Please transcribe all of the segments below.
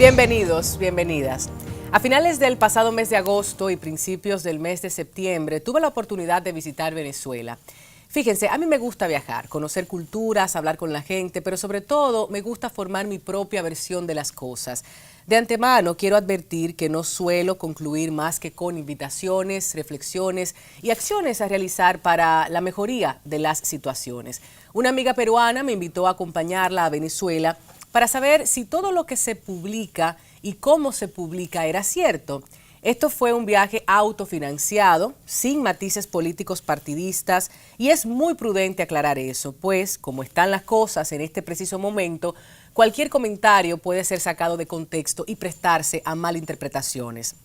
Bienvenidos, bienvenidas. A finales del pasado mes de agosto y principios del mes de septiembre, tuve la oportunidad de visitar Venezuela. Fíjense, a mí me gusta viajar, conocer culturas, hablar con la gente, pero sobre todo me gusta formar mi propia versión de las cosas. De antemano quiero advertir que no suelo concluir más que con invitaciones, reflexiones y acciones a realizar para la mejoría de las situaciones. Una amiga peruana me invitó a acompañarla a Venezuela para saber si todo lo que se publica y cómo se publica era cierto. Esto fue un viaje autofinanciado, sin matices políticos partidistas, y es muy prudente aclarar eso, pues, como están las cosas en este preciso momento, cualquier comentario puede ser sacado de contexto y prestarse a malinterpretaciones.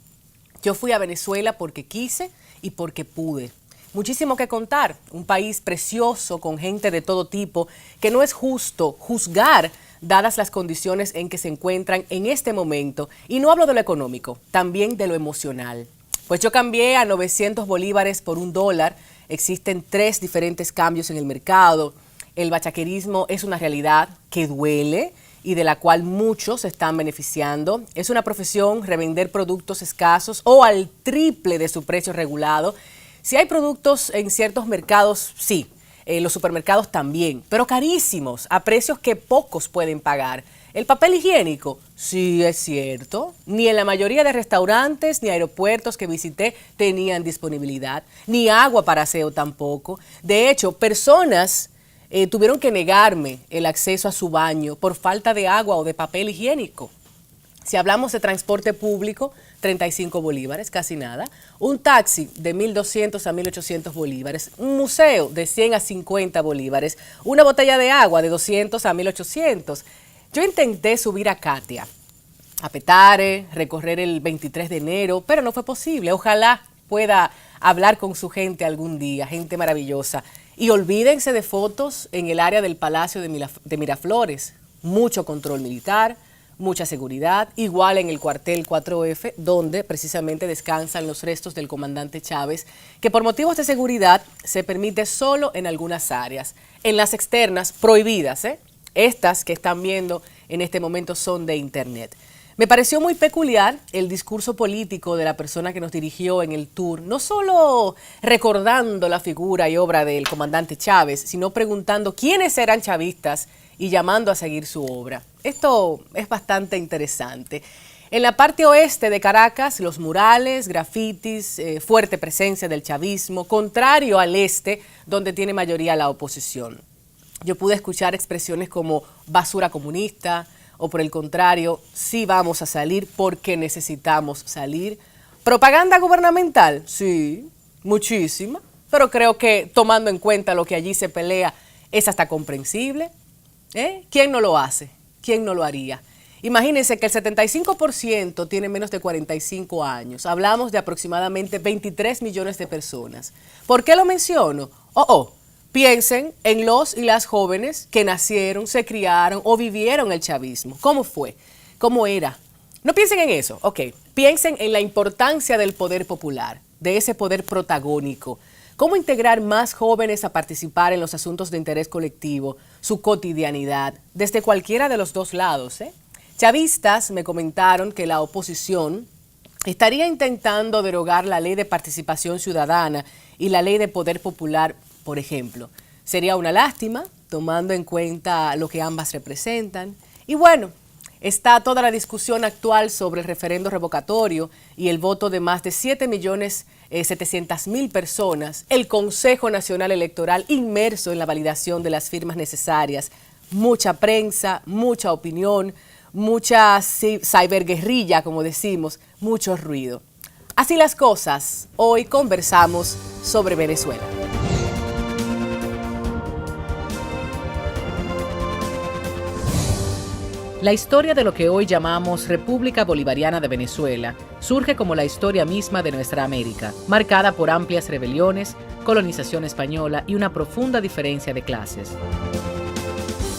Yo fui a Venezuela porque quise y porque pude. Muchísimo que contar, un país precioso con gente de todo tipo, que no es justo juzgar dadas las condiciones en que se encuentran en este momento. Y no hablo de lo económico, también de lo emocional. Pues yo cambié a 900 bolívares por $1. Existen 3 diferentes cambios en el mercado. El bachaquerismo es una realidad que duele y de la cual muchos se están beneficiando. Es una profesión revender productos escasos o al triple de su precio regulado. Si hay productos en ciertos mercados, sí. Los supermercados también, pero carísimos, a precios que pocos pueden pagar. El papel higiénico, sí es cierto, ni en la mayoría de restaurantes ni aeropuertos que visité tenían disponibilidad, ni agua para aseo tampoco. De hecho, personas tuvieron que negarme el acceso a su baño por falta de agua o de papel higiénico. Si hablamos de transporte público, 35 bolívares, casi nada. Un taxi de 1.200 a 1.800 bolívares. Un museo de 100 a 50 bolívares. Una botella de agua de 200 a 1.800. Yo intenté subir a Katia, a Petare, recorrer el 23 de enero, pero no fue posible. Ojalá pueda hablar con su gente algún día, gente maravillosa. Y olvídense de fotos en el área del Palacio de Miraflores. Mucho control militar, mucha seguridad, igual en el cuartel 4F, donde precisamente descansan los restos del comandante Chávez, que por motivos de seguridad se permite solo en algunas áreas. En las externas, prohibidas, Estas que están viendo en este momento son de internet. Me pareció muy peculiar el discurso político de la persona que nos dirigió en el tour, no solo recordando la figura y obra del comandante Chávez, sino preguntando quiénes eran chavistas y llamando a seguir su obra. Esto es bastante interesante. En la parte oeste de Caracas, los murales, grafitis, fuerte presencia del chavismo, contrario al este, donde tiene mayoría la oposición. Yo pude escuchar expresiones como basura comunista, o por el contrario, sí vamos a salir porque necesitamos salir. ¿Propaganda gubernamental? Sí, muchísima, pero creo que tomando en cuenta lo que allí se pelea, es hasta comprensible. ¿Quién no lo hace? ¿Quién no lo haría? Imagínense que el 75% tiene menos de 45 años. Hablamos de aproximadamente 23 millones de personas. ¿Por qué lo menciono? Piensen en los y las jóvenes que nacieron, se criaron o vivieron el chavismo. ¿Cómo fue? ¿Cómo era? No piensen en eso, Piensen en la importancia del poder popular, de ese poder protagónico. ¿Cómo integrar más jóvenes a participar en los asuntos de interés colectivo, su cotidianidad, desde cualquiera de los dos lados? Chavistas me comentaron que la oposición estaría intentando derogar la ley de participación ciudadana y la ley de poder popular, por ejemplo. Sería una lástima, tomando en cuenta lo que ambas representan. Y bueno, está toda la discusión actual sobre el referendo revocatorio y el voto de más de 7.700.000 personas, el Consejo Nacional Electoral inmerso en la validación de las firmas necesarias, mucha prensa, mucha opinión, mucha ciberguerrilla, como decimos, mucho ruido. Así las cosas, hoy conversamos sobre Venezuela. La historia de lo que hoy llamamos República Bolivariana de Venezuela surge como la historia misma de nuestra América, marcada por amplias rebeliones, colonización española y una profunda diferencia de clases.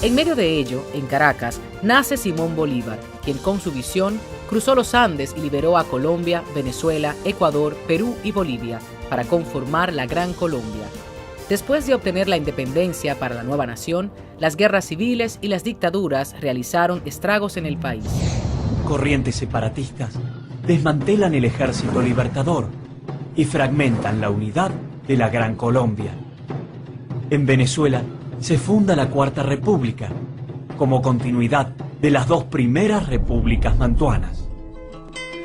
En medio de ello, en Caracas, nace Simón Bolívar, quien con su visión cruzó los Andes y liberó a Colombia, Venezuela, Ecuador, Perú y Bolivia para conformar la Gran Colombia. Después de obtener la independencia para la nueva nación, las guerras civiles y las dictaduras realizaron estragos en el país. corrientes separatistas desmantelan el Ejército Libertador y fragmentan la unidad de la Gran Colombia. En Venezuela se funda la Cuarta República, como continuidad de las dos primeras repúblicas mantuanas.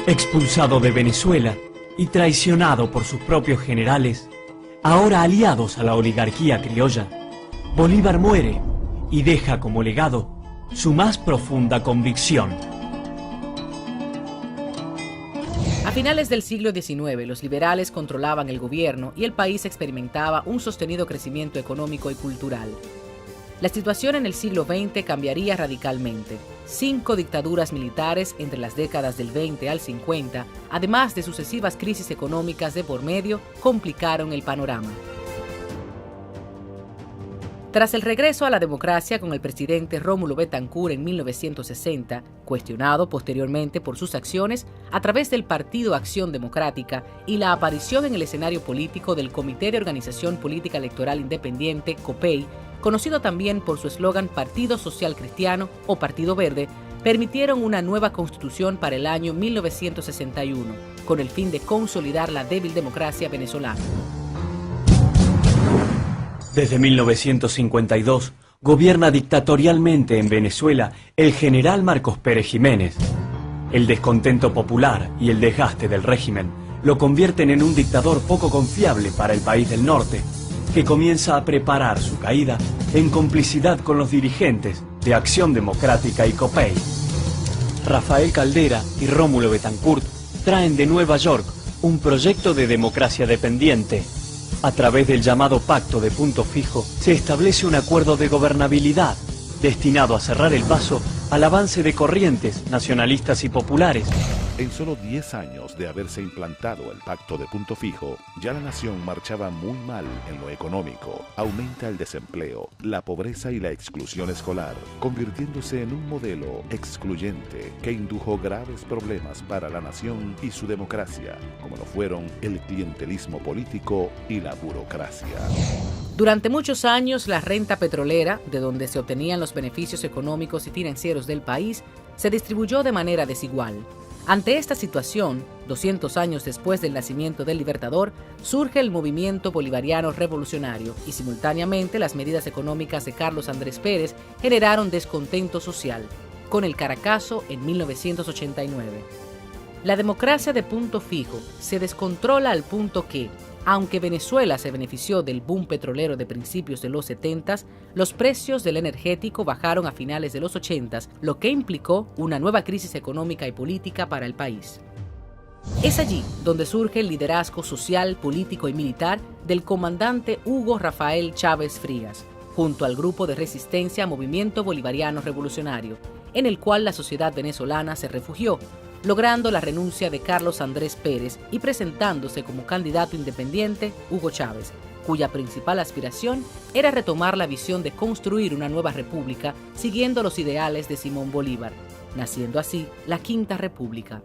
Expulsado de Venezuela y traicionado por sus propios generales, ahora aliados a la oligarquía criolla, Bolívar muere y deja como legado su más profunda convicción. A finales del siglo XIX, los liberales controlaban el gobierno y el país experimentaba un sostenido crecimiento económico y cultural. La situación en el siglo XX cambiaría radicalmente. 5 dictaduras militares entre las décadas del 20 al 50, además de sucesivas crisis económicas de por medio, complicaron el panorama. Tras el regreso a la democracia con el presidente Rómulo Betancourt en 1960, cuestionado posteriormente por sus acciones a través del Partido Acción Democrática y la aparición en el escenario político del Comité de Organización Política Electoral Independiente, COPEI, conocido también por su eslogan Partido Social Cristiano o Partido Verde, permitieron una nueva constitución para el año 1961, con el fin de consolidar la débil democracia venezolana. Desde 1952, gobierna dictatorialmente en Venezuela el general Marcos Pérez Jiménez. El descontento popular y el desgaste del régimen lo convierten en un dictador poco confiable para el país del norte, que comienza a preparar su caída en complicidad con los dirigentes de Acción Democrática y COPEI. Rafael Caldera y Rómulo Betancourt traen de Nueva York un proyecto de democracia dependiente. A través del llamado Pacto de Punto Fijo, se establece un acuerdo de gobernabilidad destinado a cerrar el paso al avance de corrientes nacionalistas y populares. En solo 10 años de haberse implantado el Pacto de Punto Fijo, ya la nación marchaba muy mal en lo económico. Aumenta el desempleo, la pobreza y la exclusión escolar, convirtiéndose en un modelo excluyente que indujo graves problemas para la nación y su democracia, como lo fueron el clientelismo político y la burocracia. Durante muchos años, la renta petrolera, de donde se obtenían los beneficios económicos y financieros del país, se distribuyó de manera desigual. Ante esta situación, 200 años después del nacimiento del Libertador, surge el movimiento bolivariano revolucionario y simultáneamente las medidas económicas de Carlos Andrés Pérez generaron descontento social, con el Caracazo en 1989. La democracia de punto fijo se descontrola al punto que, aunque Venezuela se benefició del boom petrolero de principios de los 70s, los precios del energético bajaron a finales de los 80s, lo que implicó una nueva crisis económica y política para el país. Es allí donde surge el liderazgo social, político y militar del comandante Hugo Rafael Chávez Frías, junto al grupo de resistencia Movimiento Bolivariano Revolucionario, en el cual la sociedad venezolana se refugió, logrando la renuncia de Carlos Andrés Pérez y presentándose como candidato independiente Hugo Chávez, cuya principal aspiración era retomar la visión de construir una nueva república siguiendo los ideales de Simón Bolívar, naciendo así la Quinta República.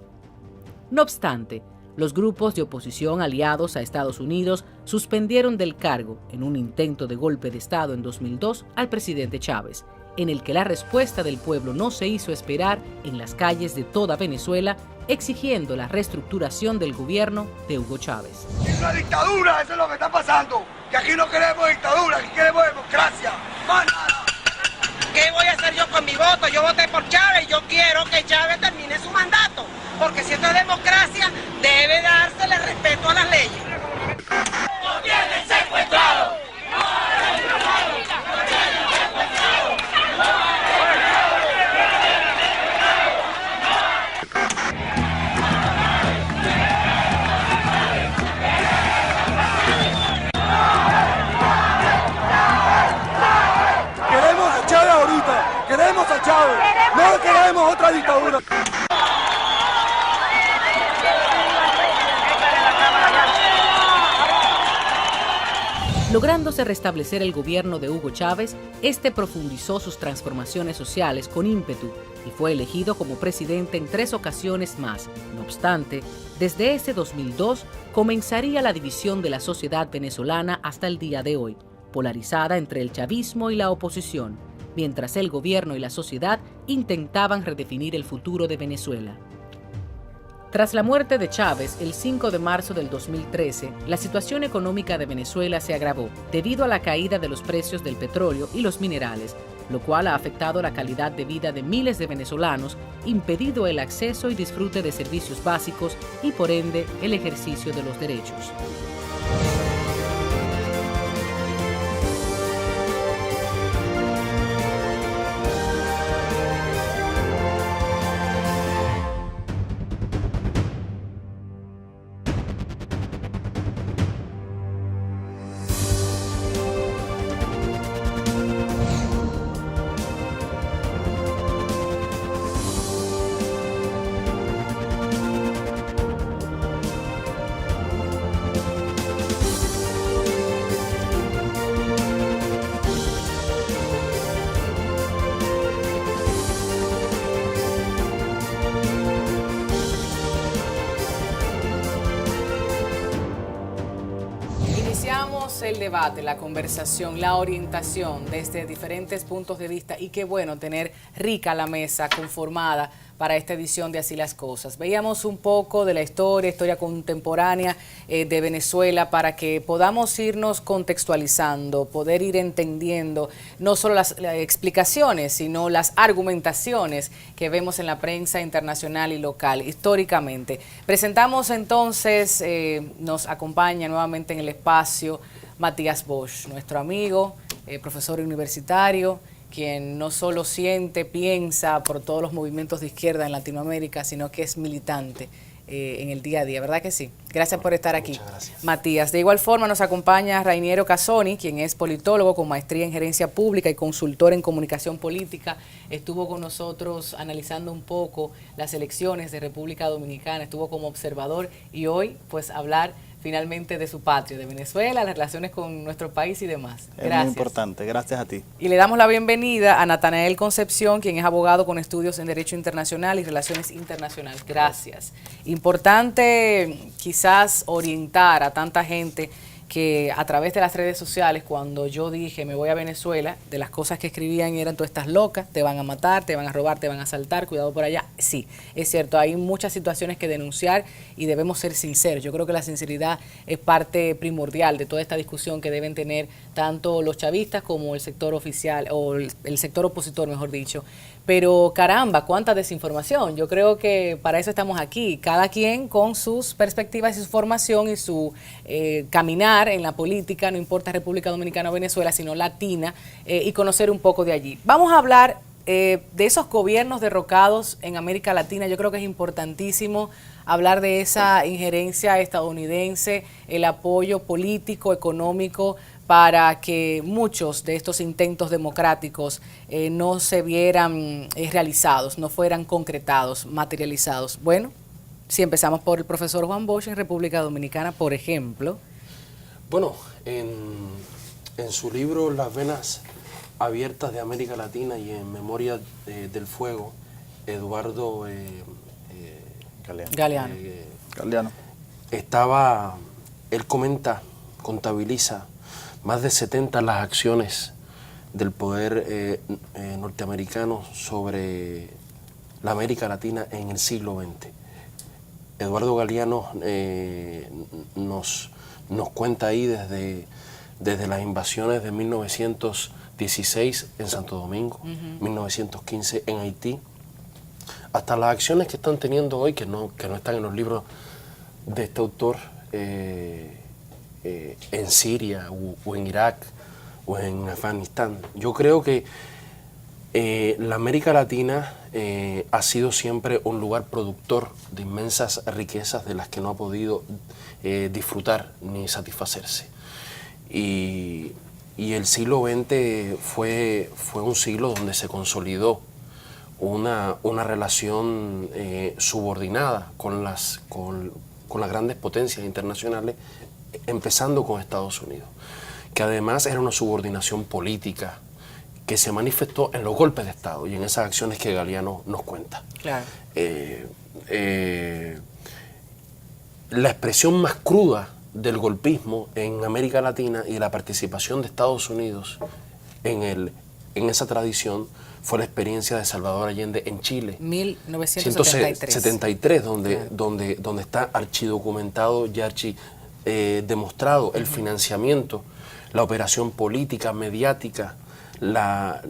No obstante, los grupos de oposición aliados a Estados Unidos suspendieron del cargo, en un intento de golpe de Estado en 2002, al presidente Chávez, en el que la respuesta del pueblo no se hizo esperar en las calles de toda Venezuela, exigiendo la reestructuración del gobierno de Hugo Chávez. Es una dictadura, eso es lo que está pasando. Que aquí no queremos dictadura, aquí queremos democracia. ¡Más nada! ¿Qué voy a hacer yo con mi voto? Yo voté por Chávez, yo quiero que Chávez termine su mandato. Porque si esto es democracia, debe dársele respeto a las leyes. ¡Nos tienen secuestrados! Queremos a Chávez, no queremos otra dictadura. Lográndose restablecer el gobierno de Hugo Chávez, este profundizó sus transformaciones sociales con ímpetu y fue elegido como presidente en 3 ocasiones más. No obstante, desde ese 2002 comenzaría la división de la sociedad venezolana hasta el día de hoy, polarizada entre el chavismo y la oposición, mientras el gobierno y la sociedad intentaban redefinir el futuro de Venezuela. Tras la muerte de Chávez, el 5 de marzo del 2013, la situación económica de Venezuela se agravó debido a la caída de los precios del petróleo y los minerales, lo cual ha afectado la calidad de vida de miles de venezolanos, impedido el acceso y disfrute de servicios básicos y, por ende, el ejercicio de los derechos. Iniciamos el debate, la conversación, la orientación desde diferentes puntos de vista y qué bueno tener rica la mesa conformada para esta edición de Así las Cosas. Veíamos un poco de la historia contemporánea de Venezuela para que podamos irnos contextualizando, poder ir entendiendo no solo las explicaciones, sino las argumentaciones que vemos en la prensa internacional y local, históricamente. Presentamos entonces, nos acompaña nuevamente en el espacio Matías Bosch, nuestro amigo, profesor universitario, quien no solo siente, piensa por todos los movimientos de izquierda en Latinoamérica, sino que es militante en el día a día, ¿verdad que sí? Gracias por estar aquí. Muchas gracias. Matías. De igual forma nos acompaña Rainiero Casoni, quien es politólogo con maestría en gerencia pública y consultor en comunicación política. Estuvo con nosotros analizando un poco las elecciones de República Dominicana, estuvo como observador y hoy pues hablar finalmente de su patria, de Venezuela, las relaciones con nuestro país y demás. Gracias. Es muy importante, gracias a ti. Y le damos la bienvenida a Natanael Concepción, quien es abogado con estudios en Derecho Internacional y Relaciones Internacionales. Gracias. Importante quizás orientar a tanta gente que a través de las redes sociales, cuando yo dije me voy a Venezuela, de las cosas que escribían eran: tú estás loca, te van a matar, te van a robar, te van a asaltar, cuidado por allá. Sí, es cierto, hay muchas situaciones que denunciar y debemos ser sinceros. Yo creo que la sinceridad es parte primordial de toda esta discusión que deben tener tanto los chavistas como el sector oficial, o el sector opositor, mejor dicho. Pero caramba, cuánta desinformación. Yo creo que para eso estamos aquí, cada quien con sus perspectivas y su formación y su caminar en la política, no importa República Dominicana o Venezuela, sino latina, y conocer un poco de allí. Vamos a hablar de esos gobiernos derrocados en América Latina. Yo creo que es importantísimo hablar de esa injerencia estadounidense, el apoyo político, económico, para que muchos de estos intentos democráticos no se vieran realizados, no fueran concretados, materializados. Bueno, si empezamos por el profesor Juan Bosch en República Dominicana, por ejemplo. Bueno, en su libro Las venas abiertas de América Latina y en Memoria del Fuego, Eduardo Galeano. Él contabiliza más de 70 las acciones del poder norteamericano sobre la América Latina en el siglo XX. Eduardo Galeano nos cuenta ahí desde las invasiones de 1916 en Santo Domingo, 1915 en Haití, hasta las acciones que están teniendo hoy, que no están en los libros de este autor, en Siria o en Irak o en Afganistán. Yo creo que la América Latina ha sido siempre un lugar productor de inmensas riquezas de las que no ha podido disfrutar ni satisfacerse. Y el siglo XX fue un siglo donde se consolidó una relación subordinada con las grandes potencias internacionales, empezando con Estados Unidos, que además era una subordinación política que se manifestó en los golpes de Estado y en esas acciones que Galeano nos cuenta. Claro. La expresión más cruda del golpismo en América Latina y la participación de Estados Unidos en en esa tradición fue la experiencia de Salvador Allende en Chile. 1973. 73, donde está archidocumentado y demostrado el financiamiento, la operación política, mediática, la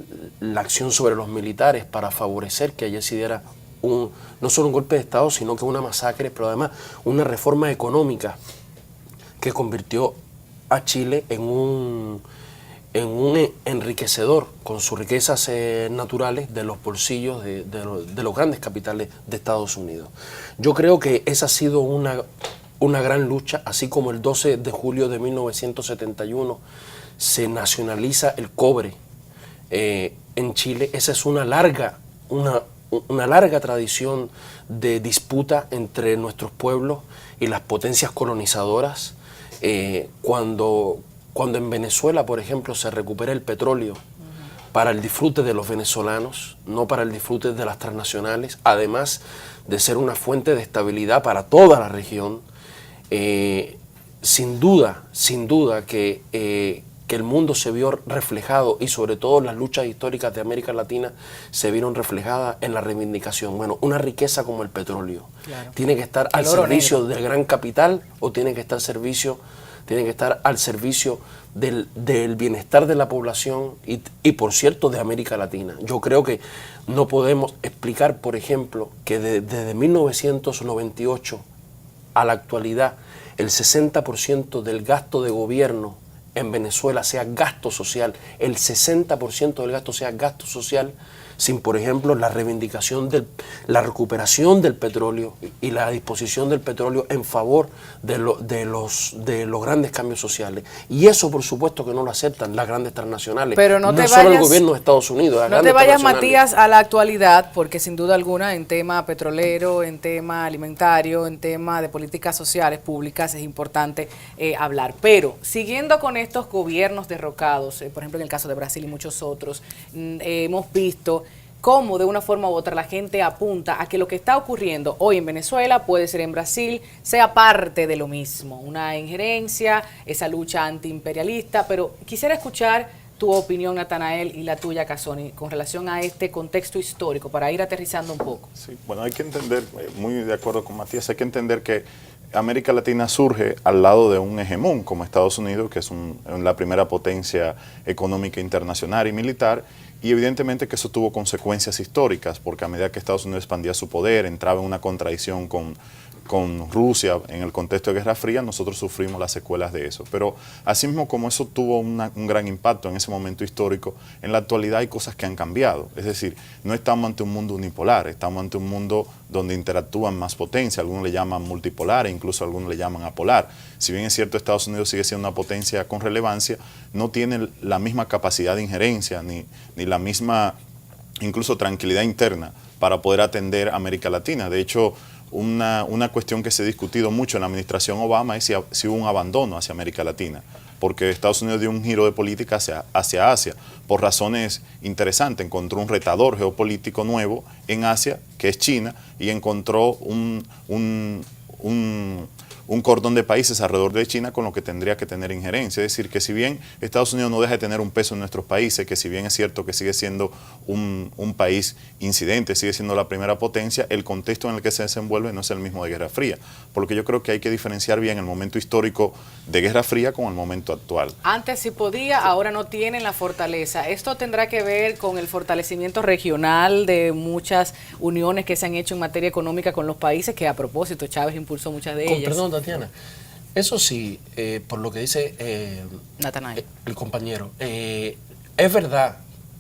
acción sobre los militares para favorecer que allí se diera no solo un golpe de Estado, sino que una masacre, pero además una reforma económica que convirtió a Chile en un enriquecedor con sus riquezas naturales de los bolsillos de los grandes capitales de Estados Unidos. Yo creo que esa ha sido una gran lucha, así como el 12 de julio de 1971 se nacionaliza el cobre en Chile. Esa es una larga tradición de disputa entre nuestros pueblos y las potencias colonizadoras. Cuando en Venezuela, por ejemplo, se recupera el petróleo para el disfrute de los venezolanos, no para el disfrute de las transnacionales, además de ser una fuente de estabilidad para toda la región, sin duda que el mundo se vio reflejado, y sobre todo las luchas históricas de América Latina se vieron reflejadas en la reivindicación. Bueno, una riqueza como el petróleo, claro, tiene que estar al servicio del gran capital o tiene que estar al servicio del bienestar de la población y por cierto, de América Latina. Yo creo que no podemos explicar, por ejemplo, que desde 1998 a la actualidad el 60% del gasto de gobierno en Venezuela sea gasto social, el 60% del gasto sea gasto social, sin, por ejemplo, la reivindicación la recuperación del petróleo y la disposición del petróleo en favor de los grandes cambios sociales. Y eso, por supuesto, que no lo aceptan las grandes transnacionales. Pero no solo el gobierno de Estados Unidos. No te vayas, Matías, a la actualidad, porque sin duda alguna en tema petrolero, en tema alimentario, en tema de políticas sociales públicas es importante hablar. Pero siguiendo con estos gobiernos derrocados, por ejemplo en el caso de Brasil y muchos otros, hemos visto cómo de una forma u otra la gente apunta a que lo que está ocurriendo hoy en Venezuela, puede ser en Brasil, sea parte de lo mismo, una injerencia, esa lucha antiimperialista. Pero quisiera escuchar tu opinión, Natanael, y la tuya, Casoni, con relación a este contexto histórico, para ir aterrizando un poco. Sí, bueno, hay que entender, muy de acuerdo con Matías, hay que entender que América Latina surge al lado de un hegemón como Estados Unidos, que es la primera potencia económica internacional y militar, y evidentemente que eso tuvo consecuencias históricas, porque a medida que Estados Unidos expandía su poder, entraba en una contradicción con Rusia en el contexto de Guerra Fría, nosotros sufrimos las secuelas de eso. Pero asimismo, como eso tuvo un gran impacto en ese momento histórico, en la actualidad hay cosas que han cambiado. Es decir, no estamos ante un mundo unipolar, estamos ante un mundo donde interactúan más potencias, algunos le llaman multipolar e incluso algunos le llaman apolar. Si bien es cierto, Estados Unidos sigue siendo una potencia con relevancia, no tiene la misma capacidad de injerencia ni la misma incluso tranquilidad interna para poder atender a América Latina. De hecho, una cuestión que se ha discutido mucho en la administración Obama es si hubo un abandono hacia América Latina, porque Estados Unidos dio un giro de política hacia Asia, por razones interesantes. Encontró un retador geopolítico nuevo en Asia, que es China, y encontró un cordón de países alrededor de China con lo que tendría que tener injerencia. Es decir, que si bien Estados Unidos no deja de tener un peso en nuestros países, que si bien es cierto que sigue siendo un país incidente, sigue siendo la primera potencia, el contexto en el que se desenvuelve no es el mismo de Guerra Fría. Por lo que yo creo que hay que diferenciar bien el momento histórico de Guerra Fría con el momento actual. Antes sí podía, ahora no tienen la fortaleza. Esto tendrá que ver con el fortalecimiento regional de muchas uniones que se han hecho en materia económica con los países, que a propósito Chávez impulsó muchas de ellas. Perdón, Tatiana, eso sí, por lo que dice Natanael, el compañero, es verdad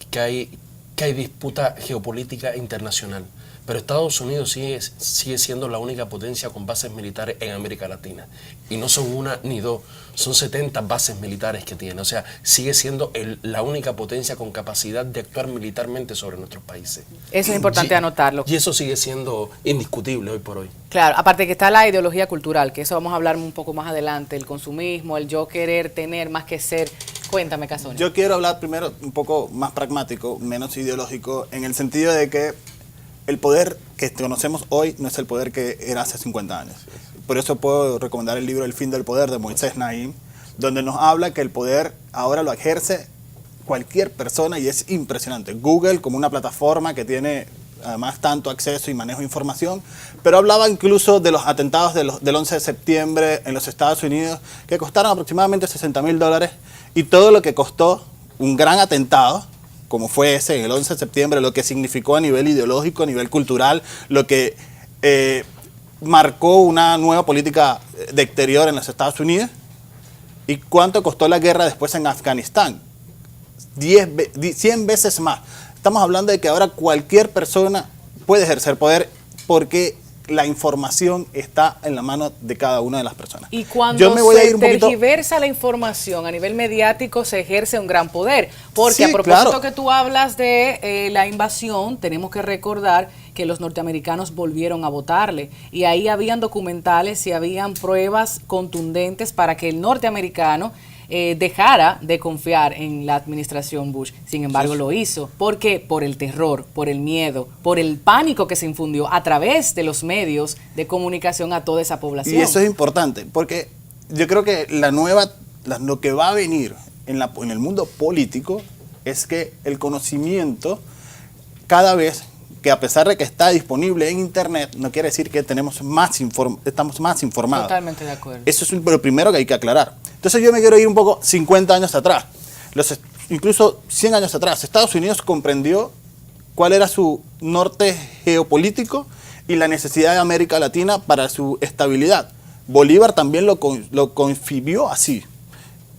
que hay disputa geopolítica internacional, pero Estados Unidos sigue siendo la única potencia con bases militares en América Latina. Y no son una ni dos, son 70 bases militares que tiene. O sea, sigue siendo la única potencia con capacidad de actuar militarmente sobre nuestros países. Eso es importante anotarlo. Y eso sigue siendo indiscutible hoy por hoy. Claro, aparte que está la ideología cultural, que eso vamos a hablar un poco más adelante, el consumismo, el yo querer tener más que ser. Cuéntame, Casoni. Yo quiero hablar primero un poco más pragmático, menos ideológico, en el sentido de que el poder que conocemos hoy no es el poder que era hace 50 años. Por eso puedo recomendar el libro El fin del poder de Moisés Naim, donde nos habla que el poder ahora lo ejerce cualquier persona y es impresionante. Google como una plataforma que tiene además tanto acceso y manejo de información, pero hablaba incluso de los atentados del 11 de septiembre en los Estados Unidos, que costaron aproximadamente $60.000, y todo lo que costó un gran atentado, como fue ese en el 11 de septiembre, lo que significó a nivel ideológico, a nivel cultural, lo que marcó una nueva política de exterior en los Estados Unidos, y cuánto costó la guerra después en Afganistán. 100 veces más. Estamos hablando de que ahora cualquier persona puede ejercer poder porque la información está en la mano de cada una de las personas. Y cuando se tergiversa la información a nivel mediático se ejerce un gran poder. Porque sí, a propósito que tú hablas de la invasión, tenemos que recordar que los norteamericanos volvieron a votarle. Y ahí habían documentales y habían pruebas contundentes para que el norteamericano dejara de confiar en la administración Bush. Sin embargo, lo hizo. ¿Por qué? Por el terror, por el miedo, por el pánico que se infundió a través de los medios de comunicación a toda esa población. Y eso es importante, porque yo creo que lo que va a venir en el mundo político es que el conocimiento cada vez, que a pesar de que está disponible en Internet, no quiere decir que estamos más informados. Totalmente de acuerdo. Eso es lo primero que hay que aclarar. Entonces yo me quiero ir un poco 50 años atrás, incluso 100 años atrás. Estados Unidos comprendió cuál era su norte geopolítico y la necesidad de América Latina para su estabilidad. Bolívar también lo concibió así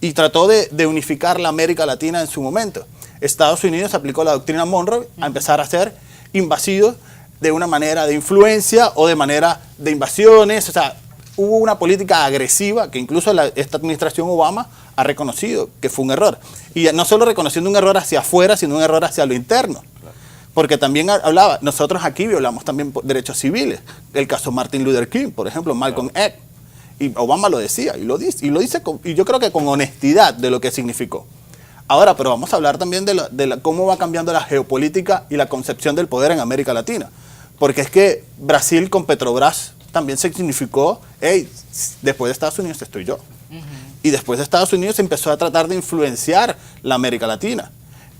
y trató de unificar la América Latina en su momento. Estados Unidos aplicó la doctrina Monroe a empezar a ser invasivos de una manera de influencia o de manera de invasiones. O sea, hubo una política agresiva que incluso esta administración Obama ha reconocido que fue un error. Y no solo reconociendo un error hacia afuera, sino un error hacia lo interno. Porque también hablaba, nosotros aquí violamos también derechos civiles. El caso Martin Luther King, por ejemplo, Malcolm X. Y Obama lo decía, y lo dice y yo creo que con honestidad de lo que significó. Ahora, pero vamos a hablar también de cómo va cambiando la geopolítica y la concepción del poder en América Latina. Porque es que Brasil con Petrobras también significó, hey, después de Estados Unidos estoy yo. Y después de Estados Unidos se empezó a tratar de influenciar la América Latina.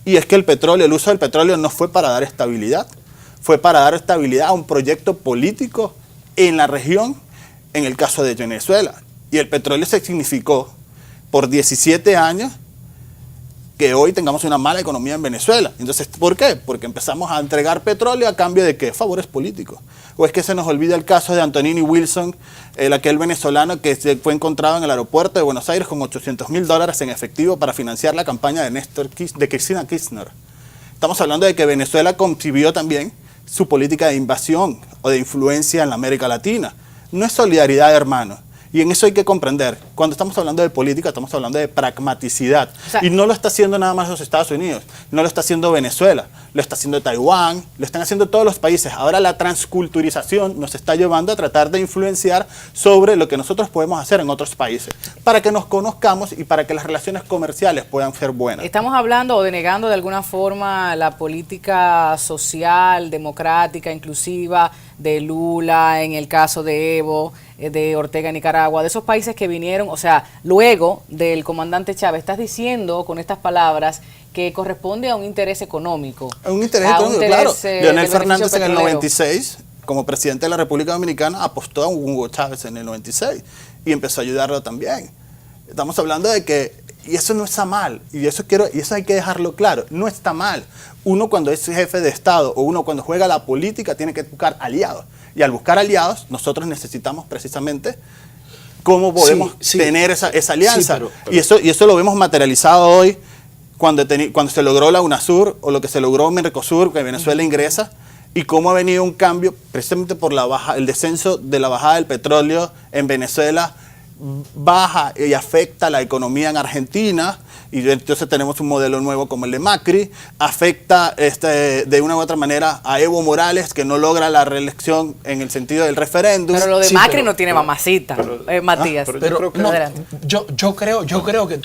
Y es que el uso del petróleo no fue para dar estabilidad, fue para dar estabilidad a un proyecto político en la región, en el caso de Venezuela. Y el petróleo se significó por 17 años que hoy tengamos una mala economía en Venezuela. Entonces, ¿por qué? Porque empezamos a entregar petróleo a cambio de ¿qué? Favores políticos. O es que se nos olvida el caso de Antonini Wilson, aquel venezolano que fue encontrado en el aeropuerto de Buenos Aires con $800.000 en efectivo para financiar la campaña de Cristina Kirchner. Estamos hablando de que Venezuela concibió también su política de invasión o de influencia en la América Latina. No es solidaridad, hermano. Y en eso hay que comprender, cuando estamos hablando de política, estamos hablando de pragmaticidad. O sea, y no lo está haciendo nada más los Estados Unidos, no lo está haciendo Venezuela, lo está haciendo Taiwán, lo están haciendo todos los países. Ahora la transculturización nos está llevando a tratar de influenciar sobre lo que nosotros podemos hacer en otros países, para que nos conozcamos y para que las relaciones comerciales puedan ser buenas. Estamos hablando o denegando de alguna forma la política social, democrática, inclusiva de Lula, en el caso de Evo, de Ortega en Nicaragua, de esos países que vinieron, o sea, luego del comandante Chávez. Estás diciendo con estas palabras que corresponde a un interés económico. A un interés económico, claro. Leonel Fernández en el 96, como presidente de la República Dominicana, apostó a Hugo Chávez en el 96 y empezó a ayudarlo también. Estamos hablando de que, y eso no está mal, y eso hay que dejarlo claro, no está mal. Uno cuando es jefe de Estado o uno cuando juega la política tiene que buscar aliados. Y al buscar aliados, nosotros necesitamos precisamente cómo podemos tener esa alianza. Y eso lo vemos materializado hoy cuando se logró la UNASUR o lo que se logró Mercosur, que Venezuela ingresa, y cómo ha venido un cambio precisamente por el descenso de la bajada del petróleo en Venezuela, baja y afecta la economía en Argentina, y entonces tenemos un modelo nuevo como el de Macri, afecta de una u otra manera a Evo Morales, que no logra la reelección en el sentido del referéndum. Pero lo de Macri no tiene mamacita, Matías. Yo creo que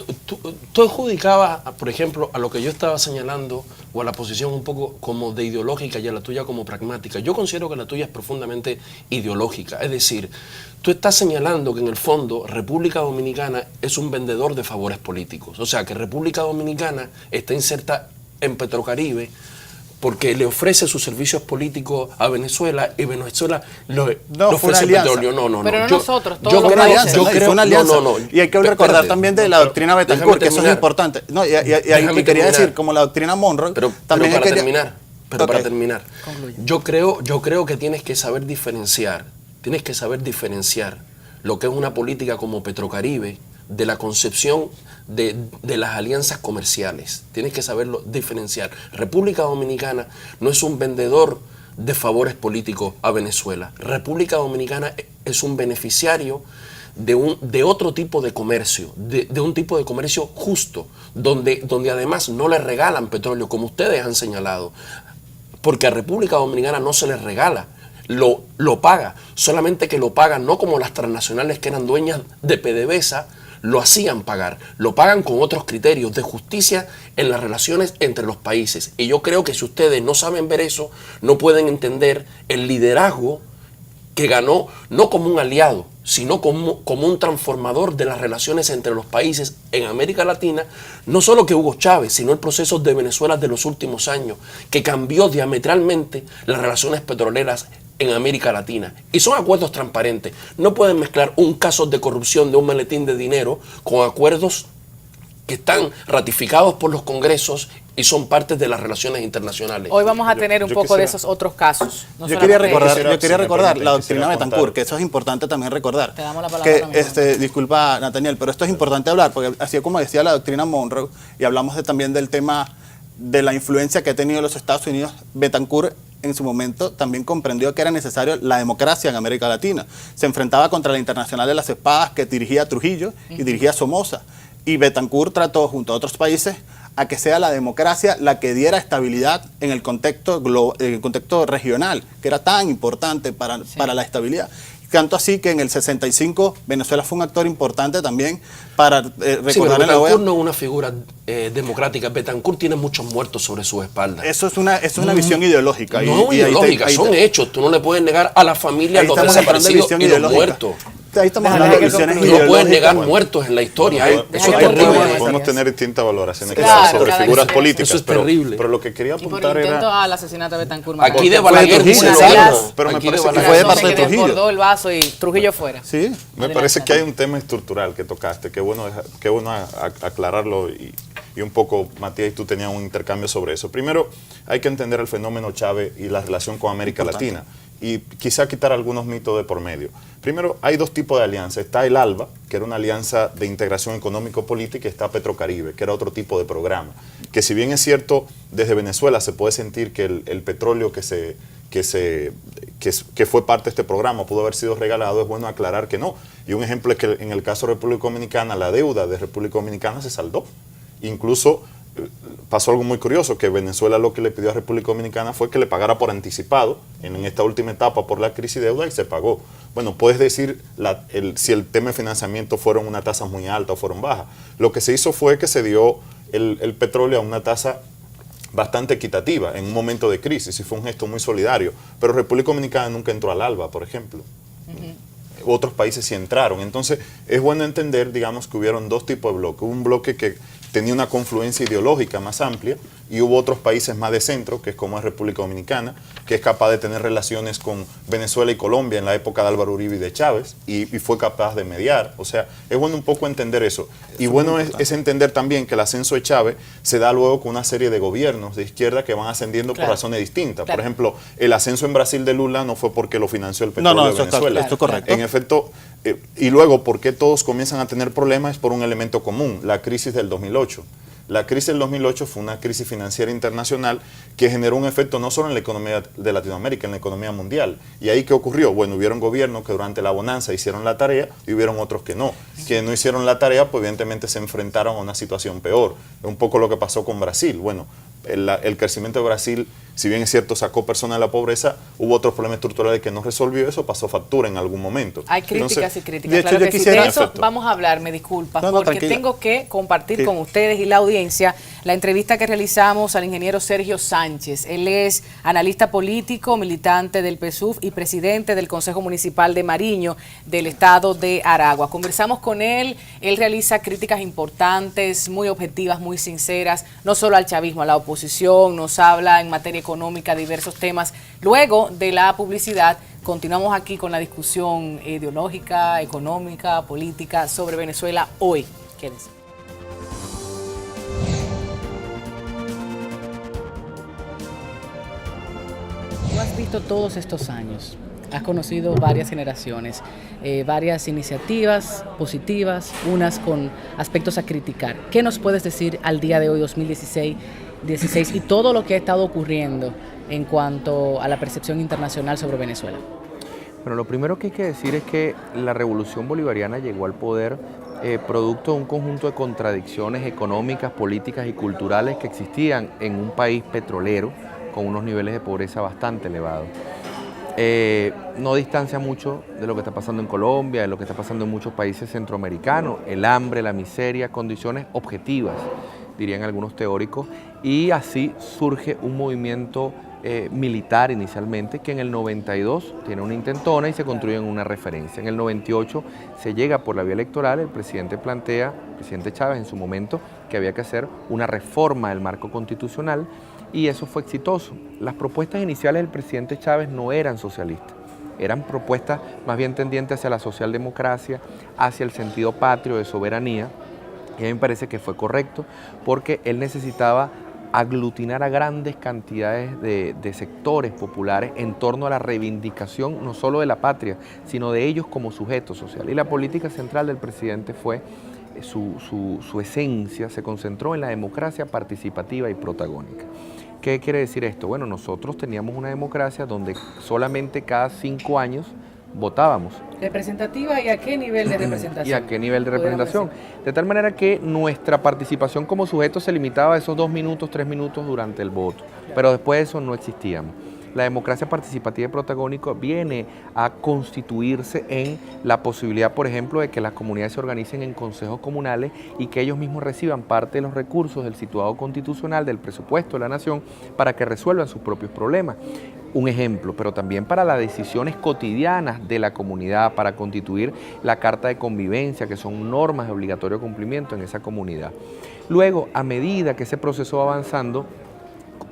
tú adjudicabas, por ejemplo, a lo que yo estaba señalando, o a la posición un poco como de ideológica y a la tuya como pragmática. Yo considero que la tuya es profundamente ideológica. Es decir, tú estás señalando que en el fondo República Dominicana es un vendedor de favores políticos. O sea, que República Dominicana está inserta en Petrocaribe porque le ofrece sus servicios políticos a Venezuela y Venezuela le ofrece petróleo. Pero no nosotros, todos yo los creo, países. fue una alianza. No. Y hay que recordar también de la doctrina Betancourt, que eso es importante. No, y quería decir, como la doctrina Monroe, también para terminar, yo creo que tienes que saber diferenciar lo que es una política como Petrocaribe de la concepción de las alianzas comerciales. Tienes que saberlo diferenciar. República Dominicana no es un vendedor de favores políticos a Venezuela. República Dominicana es un beneficiario de otro tipo de comercio, de un tipo de comercio justo, donde además no le regalan petróleo, como ustedes han señalado, porque a República Dominicana no se les regala, lo paga, solamente que lo paga no como las transnacionales que eran dueñas de PDVSA, lo hacían pagar, lo pagan con otros criterios de justicia en las relaciones entre los países. Y yo creo que si ustedes no saben ver eso, no pueden entender el liderazgo que ganó, no como un aliado, sino como un transformador de las relaciones entre los países en América Latina, no solo que Hugo Chávez, sino el proceso de Venezuela de los últimos años, que cambió diametralmente las relaciones petroleras en América Latina. Y son acuerdos transparentes. No pueden mezclar un caso de corrupción de un maletín de dinero con acuerdos que están ratificados por los congresos y son parte de las relaciones internacionales. Hoy vamos a tener un poco de esos otros casos. Yo quería recordar la doctrina Betancourt, que eso es importante también recordar. Te damos la palabra. Disculpa, Nathaniel, pero esto es importante hablar, porque así como decía la doctrina Monroe, y hablamos también del tema de la influencia que ha tenido los Estados Unidos, Betancourt en su momento también comprendió que era necesario la democracia en América Latina. Se enfrentaba contra la Internacional de las Espadas que dirigía Trujillo y dirigía Somoza. Y Betancourt trató junto a otros países a que sea la democracia la que diera estabilidad en el contexto regional, que era tan importante para la estabilidad. Tanto así que en el 65 Venezuela fue un actor importante también para recordar en la OEA. Betancourt no es una figura democrática. Betancourt tiene muchos muertos sobre sus espaldas. Eso es una visión ideológica. No ideológica, son hechos. Tú no le puedes negar a la familia los desaparecidos y los muertos. Ahí estamos hablando de visiones ideológicas. No pueden negar muertos en la historia. Eso es terrible. Podemos tener distintas valoraciones sobre figuras políticas. Eso es terrible. Pero lo que quería apuntar por intento era... al asesinato de Betancourt. Aquí de Balaguer pero me parece que fue de parte de Trujillo. Desbordó el vaso y Trujillo fuera. Sí. Me parece que hay un tema estructural que tocaste, que bueno aclararlo y un poco, Matías y tú tenían un intercambio sobre eso. Primero, hay que entender el fenómeno Chávez y la relación con América Latina. Y quizá quitar algunos mitos de por medio. Primero, hay dos tipos de alianzas. Está el ALBA, que era una alianza de integración económico-política, y está Petrocaribe, que era otro tipo de programa. Que si bien es cierto, desde Venezuela se puede sentir que el petróleo que fue parte de este programa pudo haber sido regalado, es bueno aclarar que no. Y un ejemplo es que en el caso de República Dominicana, la deuda de República Dominicana se saldó. Incluso pasó algo muy curioso, que Venezuela lo que le pidió a República Dominicana fue que le pagara por anticipado en esta última etapa por la crisis de deuda, y se pagó. Bueno, puedes decir si el tema de financiamiento fueron una tasa muy alta o fueron bajas. Lo que se hizo fue que se dio el petróleo a una tasa bastante equitativa en un momento de crisis, y fue un gesto muy solidario. Pero República Dominicana nunca entró al ALBA, por ejemplo. Otros países sí entraron. Entonces, es bueno entender, digamos, que hubieron dos tipos de bloques. Un bloque que tenía una confluencia ideológica más amplia, y hubo otros países más de centro, que es como es República Dominicana, que es capaz de tener relaciones con Venezuela y Colombia en la época de Álvaro Uribe y de Chávez, y fue capaz de mediar. O sea, es bueno un poco entender eso. Y bueno es entender también que el ascenso de Chávez se da luego con una serie de gobiernos de izquierda que van ascendiendo por razones distintas. Por ejemplo, el ascenso en Brasil de Lula no fue porque lo financió el petróleo de Venezuela. Esto es correcto. En efecto, y luego, ¿por qué todos comienzan a tener problemas? Es por un elemento común, la crisis del 2008. La crisis del 2008 fue una crisis financiera internacional que generó un efecto no solo en la economía de Latinoamérica, en la economía mundial. ¿Y ahí qué ocurrió? Bueno, hubieron gobiernos que durante la bonanza hicieron la tarea y hubieron otros que no. Quienes no hicieron la tarea, pues evidentemente se enfrentaron a una situación peor. Es un poco lo que pasó con Brasil. Bueno, el crecimiento de Brasil, si bien es cierto, sacó personas de la pobreza, hubo otros problemas estructurales que no resolvió eso, pasó factura en algún momento. Hay críticas. Entonces, y críticas. De hecho, claro yo que quisiera... sí. De eso vamos a hablar, me disculpas, porque tranquila. tengo que compartir con ustedes y la audiencia la entrevista que realizamos al ingeniero Sergio Sánchez. Él es analista político, militante del PSUV y presidente del Consejo Municipal de Mariño del estado de Aragua. Conversamos con él, él realiza críticas importantes, muy objetivas, muy sinceras, no solo al chavismo, a la oposición, nos habla en materia económica de diversos temas. Luego de la publicidad, continuamos aquí con la discusión ideológica, económica, política sobre Venezuela hoy. Quédense. Tú has visto todos estos años, has conocido varias generaciones, varias iniciativas positivas, unas con aspectos a criticar. ¿Qué nos puedes decir al día de hoy, 2016, y todo lo que ha estado ocurriendo en cuanto a la percepción internacional sobre Venezuela? Bueno, lo primero que hay que decir es que la revolución bolivariana llegó al poder producto de un conjunto de contradicciones económicas, políticas y culturales que existían en un país petrolero con unos niveles de pobreza bastante elevados. No distancia mucho de lo que está pasando en Colombia, de lo que está pasando en muchos países centroamericanos, el hambre, la miseria, condiciones objetivas, dirían algunos teóricos, y así surge un movimiento militar inicialmente, que en el 92 tiene una intentona y se construye en una referencia. En el 98 se llega por la vía electoral, el presidente Chávez en su momento, que había que hacer una reforma del marco constitucional, y eso fue exitoso. Las propuestas iniciales del presidente Chávez no eran socialistas, eran propuestas más bien tendientes hacia la socialdemocracia, hacia el sentido patrio de soberanía, y a mí me parece que fue correcto, porque él necesitaba aglutinar a grandes cantidades de sectores populares en torno a la reivindicación no solo de la patria, sino de ellos como sujeto social. Y la política central del presidente fue, su esencia se concentró en la democracia participativa y protagónica. ¿Qué quiere decir esto? Bueno, nosotros teníamos una democracia donde solamente cada 5 años votábamos. ¿Representativa y a qué nivel de representación? ¿Y a qué nivel de representación? De tal manera que nuestra participación como sujeto se limitaba a esos 2 minutos, 3 minutos durante el voto, pero después de eso no existíamos. La democracia participativa y protagónica viene a constituirse en la posibilidad, por ejemplo, de que las comunidades se organicen en consejos comunales y que ellos mismos reciban parte de los recursos del situado constitucional, del presupuesto de la nación, para que resuelvan sus propios problemas. Un ejemplo, pero también para las decisiones cotidianas de la comunidad, para constituir la carta de convivencia, que son normas de obligatorio cumplimiento en esa comunidad. Luego, a medida que ese proceso va avanzando,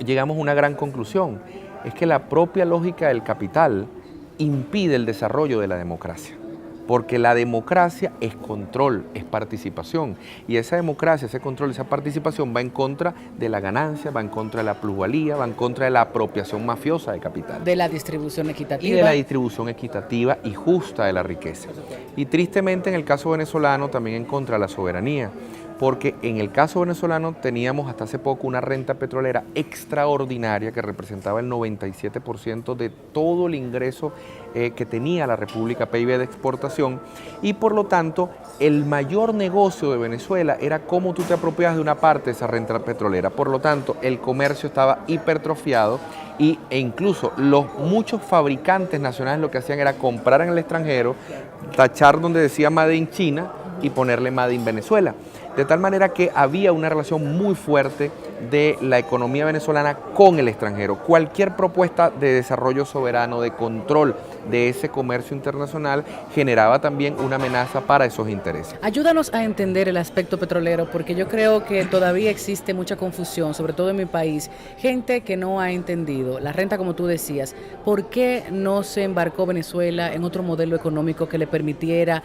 llegamos a una gran conclusión. Es que la propia lógica del capital impide el desarrollo de la democracia, porque la democracia es control, es participación, y esa democracia, ese control, esa participación va en contra de la ganancia, va en contra de la plusvalía, va en contra de la apropiación mafiosa de capital. De la distribución equitativa. Y de la distribución equitativa y justa de la riqueza. Y tristemente en el caso venezolano también en contra de la soberanía, porque en el caso venezolano teníamos hasta hace poco una renta petrolera extraordinaria que representaba el 97% de todo el ingreso que tenía la República, PIB de exportación, y por lo tanto el mayor negocio de Venezuela era cómo tú te apropiabas de una parte de esa renta petrolera. Por lo tanto, el comercio estaba hipertrofiado e incluso los muchos fabricantes nacionales lo que hacían era comprar en el extranjero, tachar donde decía Made in China y ponerle Made in Venezuela. De tal manera que había una relación muy fuerte de la economía venezolana con el extranjero. Cualquier propuesta de desarrollo soberano, de control de ese comercio internacional, generaba también una amenaza para esos intereses. Ayúdanos a entender el aspecto petrolero, porque yo creo que todavía existe mucha confusión, sobre todo en mi país. Gente que no ha entendido la renta, como tú decías. ¿Por qué no se embarcó Venezuela en otro modelo económico que le permitiera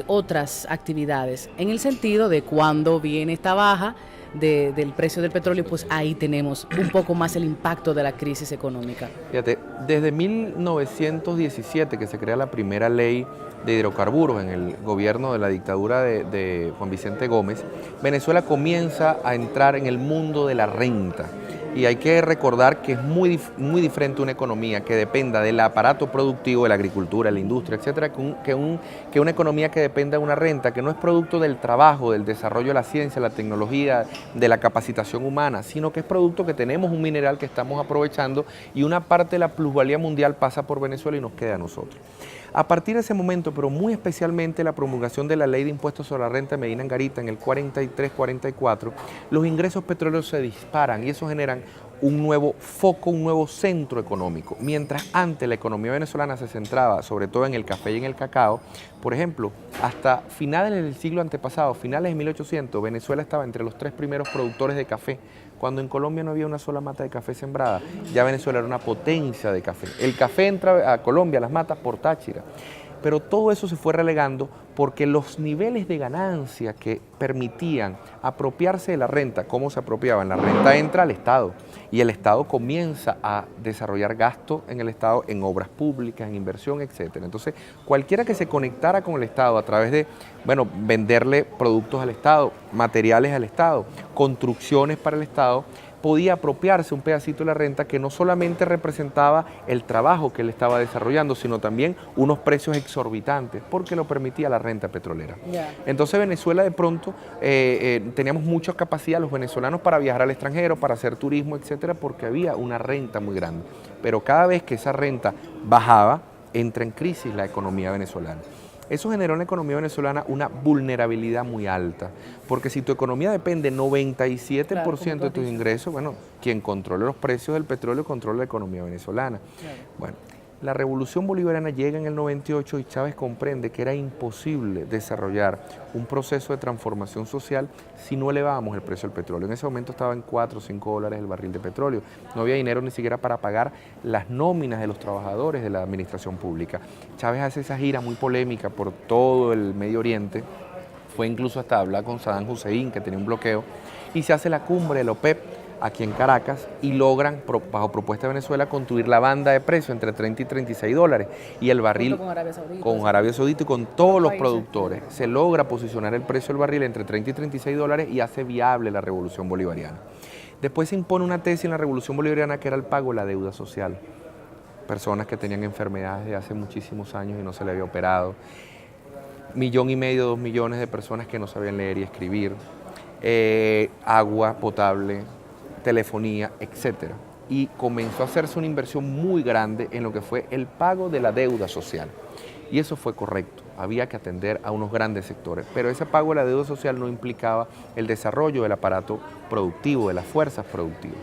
otras actividades? En el sentido de cuando viene esta baja del precio del petróleo, pues ahí tenemos un poco más el impacto de la crisis económica. Fíjate, desde 1917 que se crea la primera ley de hidrocarburos en el gobierno de la dictadura de Juan Vicente Gómez, Venezuela comienza a entrar en el mundo de la renta. Y hay que recordar que es muy diferente una economía que dependa del aparato productivo de la agricultura, de la industria, etcétera, que una economía que dependa de una renta, que no es producto del trabajo, del desarrollo de la ciencia, la tecnología, de la capacitación humana, sino que es producto que tenemos un mineral que estamos aprovechando y una parte de la plusvalía mundial pasa por Venezuela y nos queda a nosotros. A partir de ese momento, pero muy especialmente la promulgación de la Ley de Impuestos sobre la Renta de Medina Angarita en el 43-44, los ingresos petroleros se disparan y eso generan un nuevo foco, un nuevo centro económico. Mientras antes la economía venezolana se centraba sobre todo en el café y en el cacao, por ejemplo, hasta finales del siglo antepasado, finales de 1800, Venezuela estaba entre los 3 primeros productores de café, cuando en Colombia no había una sola mata de café sembrada. Ya Venezuela era una potencia de café. El café entra a Colombia, las matas por Táchira. Pero todo eso se fue relegando porque los niveles de ganancia que permitían apropiarse de la renta, ¿cómo se apropiaban? La renta entra al Estado y el Estado comienza a desarrollar gasto en el Estado, en obras públicas, en inversión, etc. Entonces, cualquiera que se conectara con el Estado a través de, bueno, venderle productos al Estado, materiales al Estado, construcciones para el Estado, podía apropiarse un pedacito de la renta que no solamente representaba el trabajo que él estaba desarrollando, sino también unos precios exorbitantes, porque lo permitía la renta petrolera. Entonces Venezuela de pronto teníamos mucha capacidad los venezolanos para viajar al extranjero, para hacer turismo, etcétera, porque había una renta muy grande. Pero cada vez que esa renta bajaba, entra en crisis la economía venezolana. Eso generó en la economía venezolana una vulnerabilidad muy alta, porque si tu economía depende 97% de tus ingresos, bueno, quien controla los precios del petróleo controla la economía venezolana. Bueno, la revolución bolivariana llega en el 98 y Chávez comprende que era imposible desarrollar un proceso de transformación social si no elevábamos el precio del petróleo. En ese momento estaba en 4 o 5 dólares el barril de petróleo. No había dinero ni siquiera para pagar las nóminas de los trabajadores de la administración pública. Chávez hace esa gira muy polémica por todo el Medio Oriente. Fue incluso hasta hablar con Saddam Hussein, que tenía un bloqueo, y se hace la cumbre de la OPEP aquí en Caracas y logran, bajo propuesta de Venezuela, construir la banda de precio entre 30 y 36 dólares. Y el barril, con Arabia Saudita y con todos los productores, se logra posicionar el precio del barril entre 30 y 36 dólares y hace viable la revolución bolivariana. Después se impone una tesis en la revolución bolivariana que era el pago de la deuda social. Personas que tenían enfermedades de hace muchísimos años y no se le había operado. 1,5 millones, 2 millones de personas que no sabían leer y escribir. Agua potable, telefonía, etcétera. Y comenzó a hacerse una inversión muy grande en lo que fue el pago de la deuda social. Y eso fue correcto, había que atender a unos grandes sectores, pero ese pago de la deuda social no implicaba el desarrollo del aparato productivo, de las fuerzas productivas.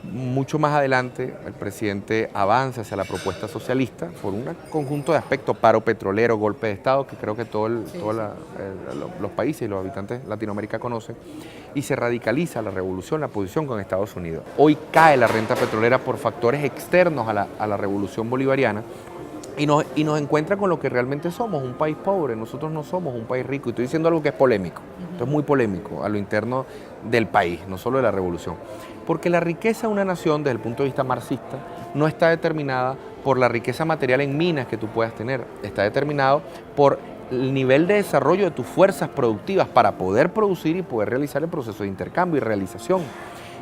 Mucho más adelante el presidente avanza hacia la propuesta socialista por un conjunto de aspectos, paro petrolero, golpe de Estado, que creo que todos los países y los habitantes de Latinoamérica conocen, y se radicaliza la revolución, la posición con Estados Unidos. Hoy cae la renta petrolera por factores externos a la revolución bolivariana, y nos encuentra con lo que realmente somos, un país pobre. Nosotros no somos un país rico, y estoy diciendo algo que es polémico, esto es muy polémico a lo interno del país, no solo de la revolución, porque la riqueza de una nación desde el punto de vista marxista no está determinada por la riqueza material en minas que tú puedas tener, está determinado por el nivel de desarrollo de tus fuerzas productivas para poder producir y poder realizar el proceso de intercambio y realización.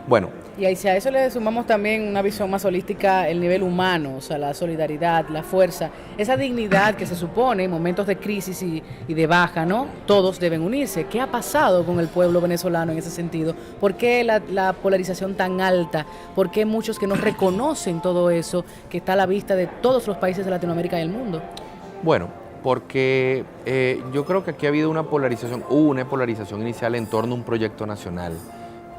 Bueno. Y ahí, si a eso le sumamos también una visión más holística, el nivel humano, o sea, la solidaridad, la fuerza, esa dignidad que se supone en momentos de crisis y de baja, ¿no? Todos deben unirse. ¿Qué ha pasado con el pueblo venezolano en ese sentido? ¿Por qué la polarización tan alta? ¿Por qué muchos que no reconocen todo eso que está a la vista de todos los países de Latinoamérica y el mundo? Bueno, porque yo creo que aquí ha habido una polarización, hubo una polarización inicial en torno a un proyecto nacional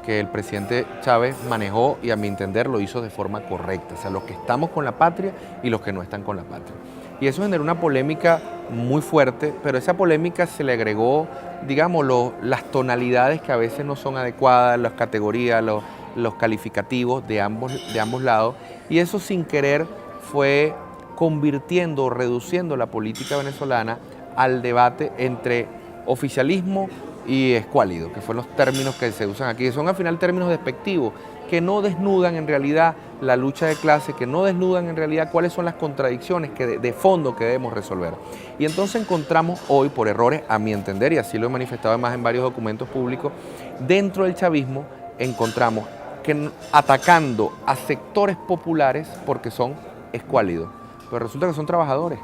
que el presidente Chávez manejó y a mi entender lo hizo de forma correcta, o sea, los que estamos con la patria y los que no están con la patria. Y eso generó una polémica muy fuerte, pero esa polémica se le agregó, digamos, las tonalidades que a veces no son adecuadas, las categorías, los calificativos de ambos lados, y eso sin querer fue convirtiendo o reduciendo la política venezolana al debate entre oficialismo y escuálido, que fueron los términos que se usan aquí. Son al final términos despectivos que no desnudan en realidad la lucha de clase, que no desnudan en realidad cuáles son las contradicciones de fondo que debemos resolver. Y entonces encontramos hoy, por errores, a mi entender, y así lo he manifestado además en varios documentos públicos, dentro del chavismo encontramos que atacando a sectores populares porque son escuálidos, pero resulta que son trabajadores.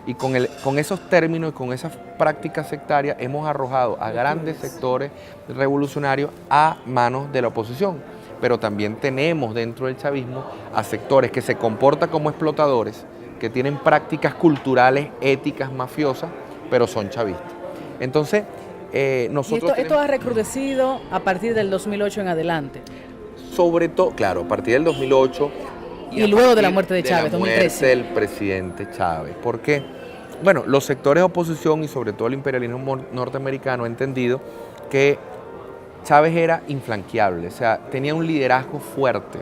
Y con esos términos y con esas prácticas sectarias hemos arrojado a grandes sectores revolucionarios a manos de la oposición. Pero también tenemos dentro del chavismo a sectores que se comportan como explotadores, que tienen prácticas culturales, éticas, mafiosas, pero son chavistas. Entonces, nosotros... ¿Y esto ha recrudecido a partir del 2008 en adelante? Sobre todo, claro, a partir del 2008... Y luego de la muerte de Chávez, 2013. La muerte del presidente Chávez. ¿Por qué? Bueno, los sectores de oposición y sobre todo el imperialismo norteamericano han entendido que Chávez era inflanqueable, o sea, tenía un liderazgo fuerte.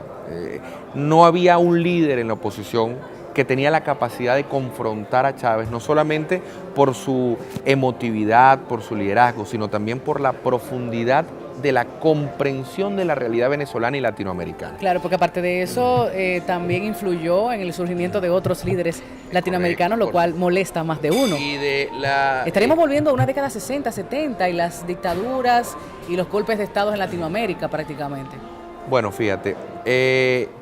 No había un líder en la oposición que tenía la capacidad de confrontar a Chávez, no solamente por su emotividad, por su liderazgo, sino también por la profundidad de la comprensión de la realidad venezolana y latinoamericana. Claro, porque aparte de eso también influyó en el surgimiento de otros líderes latinoamericanos, lo cual molesta a más de uno. Y estaríamos volviendo a una década 60, 70 y las dictaduras y los golpes de estados en Latinoamérica prácticamente. Bueno, fíjate,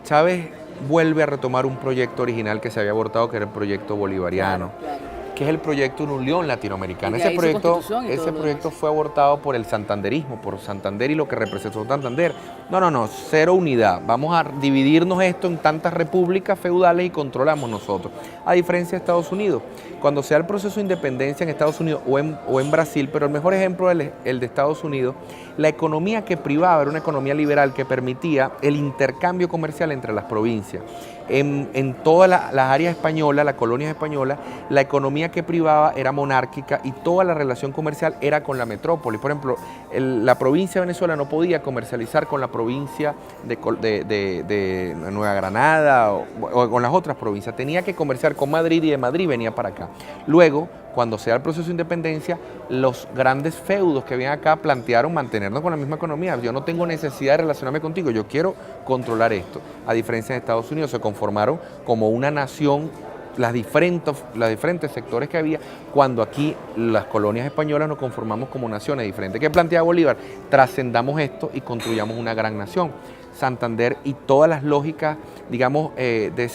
Chávez vuelve a retomar un proyecto original que se había abortado, que era el proyecto bolivariano. Claro. Que es el proyecto de una unión latinoamericana. Ese proyecto fue abortado por el santanderismo, por Santander y lo que representó Santander. No, cero unidad. Vamos a dividirnos esto en tantas repúblicas feudales y controlamos nosotros. A diferencia de Estados Unidos. Cuando se da el proceso de independencia en Estados Unidos o en Brasil, pero el mejor ejemplo es el de Estados Unidos, la economía que privaba era una economía liberal que permitía el intercambio comercial entre las provincias. En todas las áreas españolas, las colonias españolas, la economía que privaba era monárquica y toda la relación comercial era con la metrópoli. Por ejemplo, la provincia de Venezuela no podía comercializar con la provincia de Nueva Granada o con las otras provincias. Tenía que comerciar con Madrid y de Madrid venía para acá. Luego, cuando se da el proceso de independencia, los grandes feudos que habían acá plantearon mantenernos con la misma economía. Yo no tengo necesidad de relacionarme contigo, yo quiero controlar esto. A diferencia de Estados Unidos, se conformaron como una nación, las diferentes sectores que había, cuando aquí las colonias españolas nos conformamos como naciones diferentes. ¿Qué plantea Bolívar? Trascendamos esto y construyamos una gran nación. Santander y todas las lógicas, digamos, de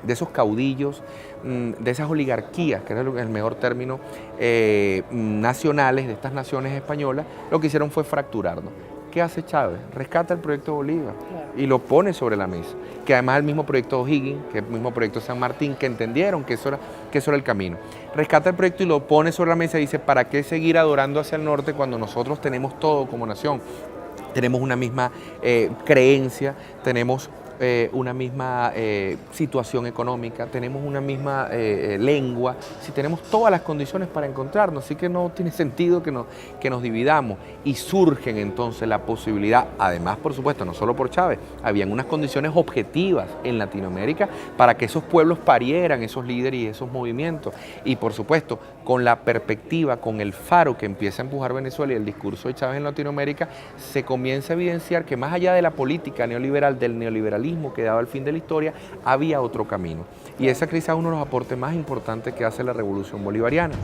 esos caudillos, de esas oligarquías, que era el mejor término, nacionales, de estas naciones españolas, lo que hicieron fue fracturarnos. ¿Qué hace Chávez? Rescata el proyecto Bolívar y lo pone sobre la mesa. Que además el mismo proyecto O'Higgins, que el mismo proyecto San Martín, que entendieron que eso era el camino. Rescata el proyecto y lo pone sobre la mesa y dice, ¿para qué seguir adorando hacia el norte cuando nosotros tenemos todo como nación? Tenemos una misma creencia, tenemos una misma situación económica, tenemos una misma lengua, si tenemos todas las condiciones para encontrarnos, así que no tiene sentido que nos dividamos. Y surgen entonces la posibilidad, además por supuesto, no solo por Chávez, habían unas condiciones objetivas en Latinoamérica para que esos pueblos parieran, esos líderes y esos movimientos. Y por supuesto, con la perspectiva, con el faro que empieza a empujar Venezuela y el discurso de Chávez en Latinoamérica, se comienza a evidenciar que más allá de la política neoliberal, del neoliberalismo que daba el fin de la historia, había otro camino. Y ese quizás es uno de los aportes más importantes que hace la revolución bolivariana.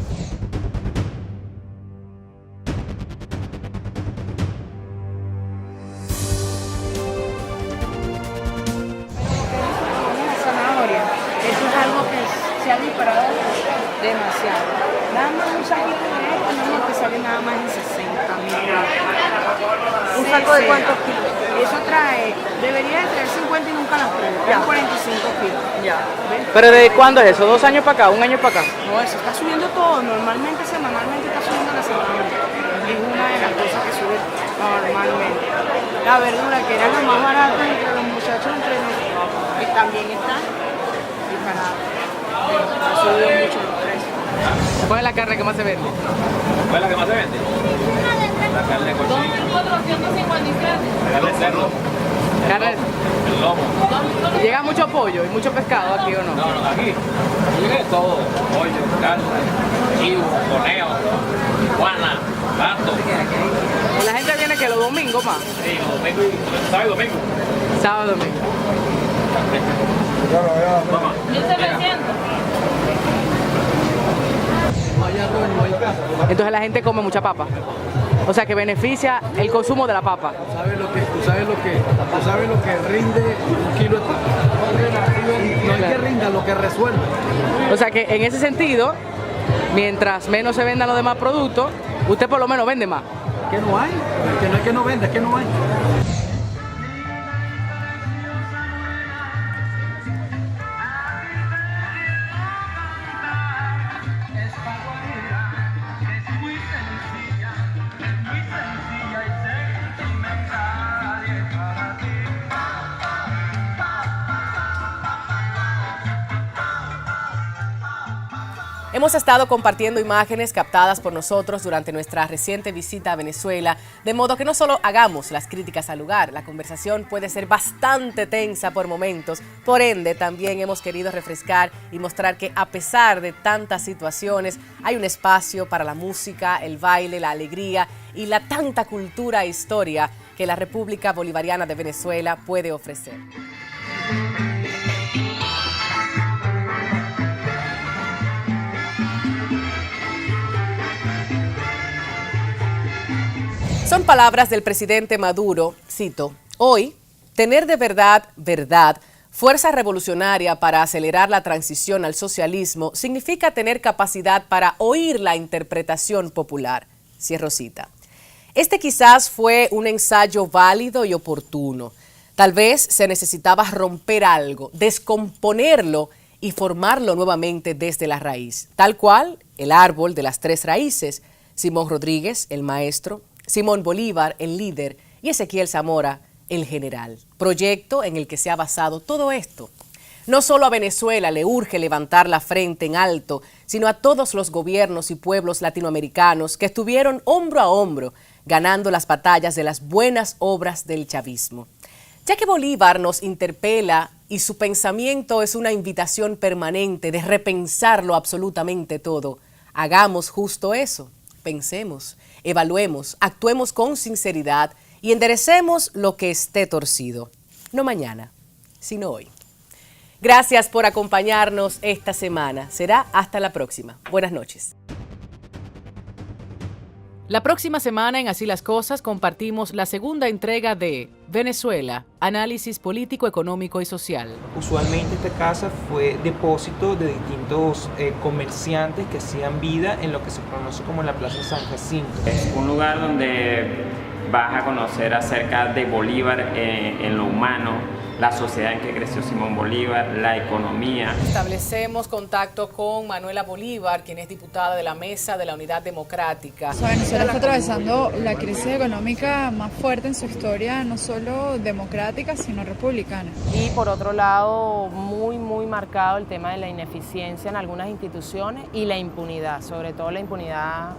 Eso es algo que se ha disparado demasiado. Nada más un saquito de esto no te sale nada más en 60.000. ¿Un saco de cuántos kilos? Eso trae, debería de traer 50 y nunca las trae. Ya 45 kilos. Ya. ¿Ves? ¿Pero de cuándo es eso? ¿2 años para acá? ¿1 año para acá? No, eso está subiendo todo. Normalmente, semanalmente está subiendo la semana. Es una de las cosas que sube normalmente. La verdura, que era lo más barato entre los muchachos, entre nosotros, también está disparada. Ha subido mucho los precios. ¿Cuál es la carne que más se vende? ¿Cuál es la que más se vende? La carne de cochino. 2.457. La carne de cerdo. Carne. El lomo. ¿Llega mucho pollo y mucho pescado aquí o no? No, aquí. Llega todo. Pollo, carne, chivo, conejo, iguana, gato. La gente viene que los domingos más. Sí, los domingos, sábado y domingo. Sábado y domingo. Toma. 1.700. Entonces la gente come mucha papa. O sea que beneficia el consumo de la papa. ¿Tú sabes lo que rinde un kilo de papa? No es que rinda, lo que resuelve. O sea que en ese sentido, mientras menos se vendan los demás productos, usted por lo menos vende más. Que no hay, que no es que no venda, es que no hay. Hemos estado compartiendo imágenes captadas por nosotros durante nuestra reciente visita a Venezuela, de modo que no solo hagamos las críticas al lugar, la conversación puede ser bastante tensa por momentos, por ende también hemos querido refrescar y mostrar que a pesar de tantas situaciones hay un espacio para la música, el baile, la alegría y la tanta cultura e historia que la República Bolivariana de Venezuela puede ofrecer. Son palabras del presidente Maduro, cito, hoy, tener de verdad, fuerza revolucionaria para acelerar la transición al socialismo significa tener capacidad para oír la interpretación popular. Cierro cita. Este quizás fue un ensayo válido y oportuno. Tal vez se necesitaba romper algo, descomponerlo y formarlo nuevamente desde la raíz. Tal cual el árbol de las 3 raíces, Simón Rodríguez, el maestro, Simón Bolívar, el líder, y Ezequiel Zamora, el general. Proyecto en el que se ha basado todo esto. No solo a Venezuela le urge levantar la frente en alto, sino a todos los gobiernos y pueblos latinoamericanos que estuvieron hombro a hombro ganando las batallas de las buenas obras del chavismo. Ya que Bolívar nos interpela y su pensamiento es una invitación permanente de repensarlo absolutamente todo, hagamos justo eso. Pensemos, evaluemos, actuemos con sinceridad y enderecemos lo que esté torcido. No mañana, sino hoy. Gracias por acompañarnos esta semana. Será hasta la próxima. Buenas noches. La próxima semana en Así las Cosas compartimos la segunda entrega de Venezuela, análisis político, económico y social. Usualmente esta casa fue depósito de distintos comerciantes que hacían vida en lo que se conoce como la Plaza San Jacinto. Es un lugar donde vas a conocer acerca de Bolívar en lo humano, la sociedad en que creció Simón Bolívar, la economía. Establecemos contacto con Manuela Bolívar, quien es diputada de la Mesa de la Unidad Democrática. Venezuela está atravesando la crisis económica más fuerte en su historia, no solo democrática, sino republicana. Y por otro lado, muy marcado el tema de la ineficiencia en algunas instituciones y la impunidad, sobre todo la impunidad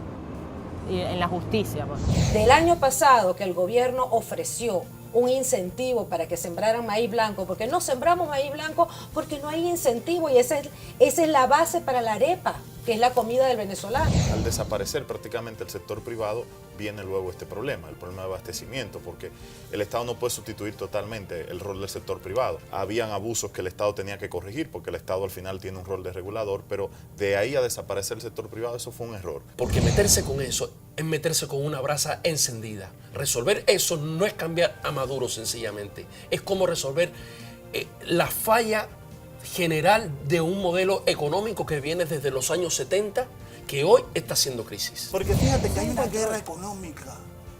en la justicia. Del año pasado que el gobierno ofreció un incentivo para que sembraran maíz blanco, porque no sembramos maíz blanco porque no hay incentivo y esa es la base para la arepa, que es la comida del venezolano. Al desaparecer prácticamente el sector privado, viene luego este problema, el problema de abastecimiento, porque el Estado no puede sustituir totalmente el rol del sector privado. Habían abusos que el Estado tenía que corregir, porque el Estado al final tiene un rol de regulador, pero de ahí a desaparecer el sector privado, eso fue un error. Porque meterse con eso es meterse con una brasa encendida. Resolver eso no es cambiar a Maduro sencillamente, es como resolver la falla general de un modelo económico que viene desde los años 70, que hoy está haciendo crisis. Porque fíjate que hay una guerra económica.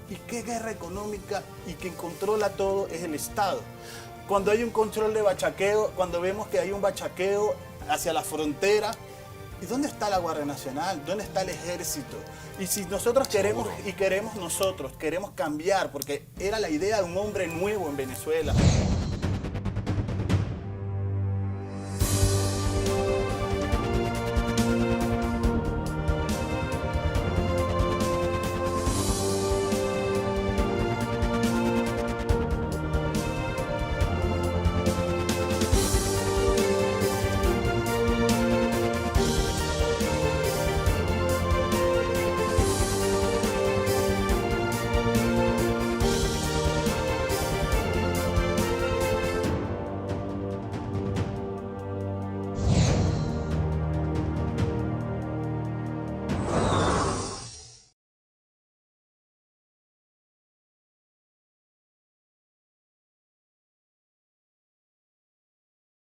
¿Y qué guerra económica? Y quien controla todo es el Estado. Cuando hay un control de bachaqueo, cuando vemos que hay un bachaqueo hacia la frontera, ¿y dónde está la Guardia Nacional? ¿Dónde está el Ejército? Y si nosotros queremos cambiar, porque era la idea de un hombre nuevo en Venezuela.